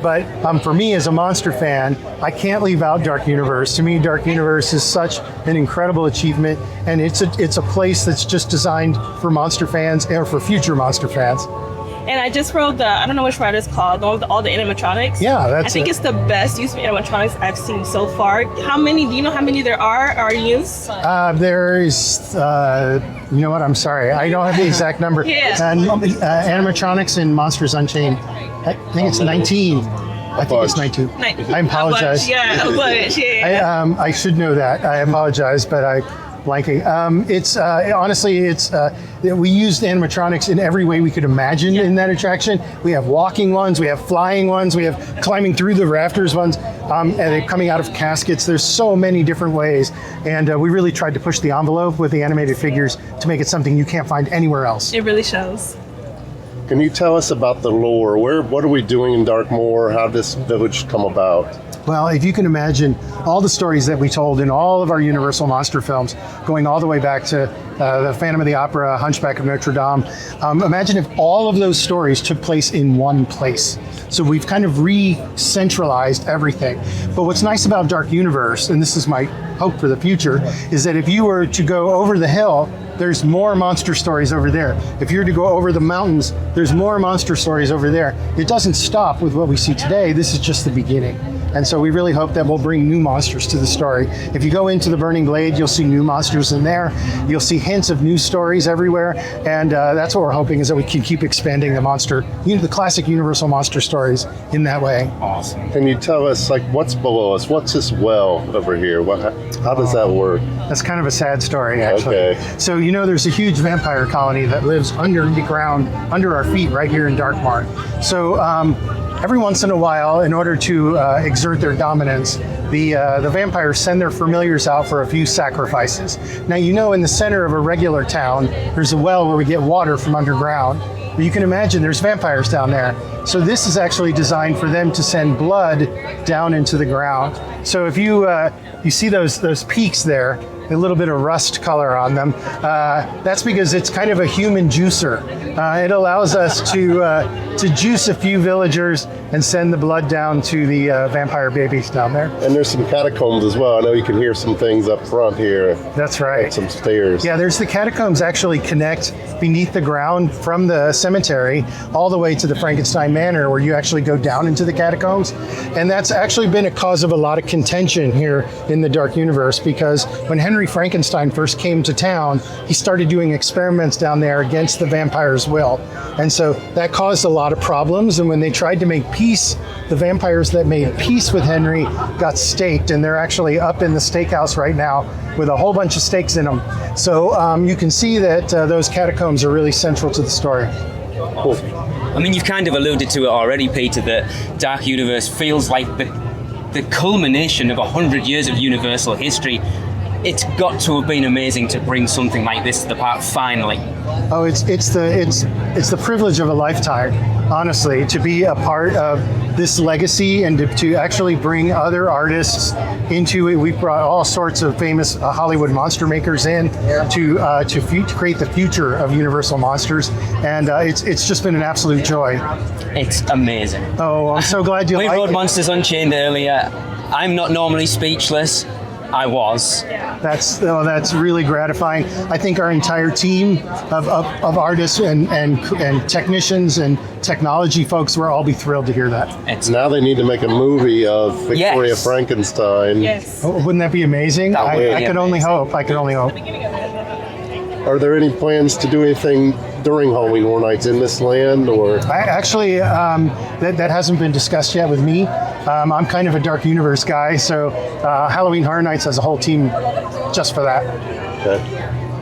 But for me as a monster fan, I can't leave out Dark Universe. To me, Dark Universe is such an incredible achievement, and it's a place that's just designed for monster fans or for future monster fans. And I just rode I don't know which ride it's called, all the animatronics. Yeah, I think it's the best use of animatronics I've seen so far. Do you know how many there are used? There is, you know what, I'm sorry. I don't have the exact number. Yeah. And animatronics in Monsters Unchained, I think it's 19. I think it's 19. I apologize. A bunch, yeah. I should know that. I apologize, but I'm blanking. We used animatronics in every way we could imagine in that attraction. We have walking ones, we have flying ones, we have climbing through the rafters ones, and they're coming out of caskets. There's so many different ways, and we really tried to push the envelope with the animated figures to make it something you can't find anywhere else. It really shows. Can you tell us about the lore? What are we doing in Darkmoor? How did this village come about? Well, if you can imagine all the stories that we told in all of our Universal monster films, going all the way back to the Phantom of the Opera, Hunchback of Notre Dame, imagine if all of those stories took place in one place. So we've kind of re-centralized everything. But what's nice about Dark Universe, and this is my hope for the future, is that if you were to go over the hill, there's more monster stories over there. If you were to go over the mountains, there's more monster stories over there. It doesn't stop with what we see today. This is just the beginning. And so we really hope that we'll bring new monsters to the story. If you go into the Burning Glade, you'll see new monsters in there. You'll see hints of new stories everywhere. And that's what we're hoping, is that we can keep expanding the classic Universal monster stories in that way. Awesome. Can you tell us, what's below us? What's this well over here? How does that work? That's kind of a sad story, actually. Okay. So, there's a huge vampire colony that lives underground, under our feet, right here in Darkmoor. So, every once in a while, in order to exert their dominance, the vampires send their familiars out for a few sacrifices. Now, in the center of a regular town, there's a well where we get water from underground. But you can imagine there's vampires down there. So this is actually designed for them to send blood down into the ground. So if you see those peaks there, a little bit of rust color on them, that's because it's kind of a human juicer. It allows us to juice a few villagers and send the blood down to the vampire babies down there. And there's some catacombs as well. I know you can hear some things up front here. That's right. Some stairs. Yeah, the catacombs actually connect beneath the ground from the cemetery all the way to the Frankenstein Manor, where you actually go down into the catacombs. And that's actually been a cause of a lot of contention here in the Dark Universe, because when Henry Frankenstein first came to town, he started doing experiments down there against the vampire's will. And so that caused a lot of problems. And when they tried to make peace, the vampires that made peace with Henry got staked, and they're actually up in the steakhouse right now with a whole bunch of stakes in them. So you can see that those catacombs are really central to the story. Cool. I mean, you've kind of alluded to it already, Peter, that Dark Universe feels like the culmination of 100 years of Universal history. It's got to have been amazing to bring something like this to the park finally. Oh, it's the privilege of a lifetime, honestly, to be a part of this legacy and to actually bring other artists into it. We've brought all sorts of famous Hollywood monster makers in to create the future of Universal Monsters, and it's just been an absolute joy. It's amazing. Oh, I'm so glad you We like rode it. Monsters Unchained earlier. I'm not normally speechless. I was. That's really gratifying. I think our entire team of artists and technicians and technology folks will all be thrilled to hear that. Now they need to make a movie of Victoria Yes. Frankenstein. Yes. Oh, wouldn't that be amazing? That would be I could only hope. I could only hope. Are there any plans to do anything during Halloween Horror Nights in this land, or? That hasn't been discussed yet with me. I'm kind of a Dark Universe guy, so Halloween Horror Nights has a whole team just for that. Okay.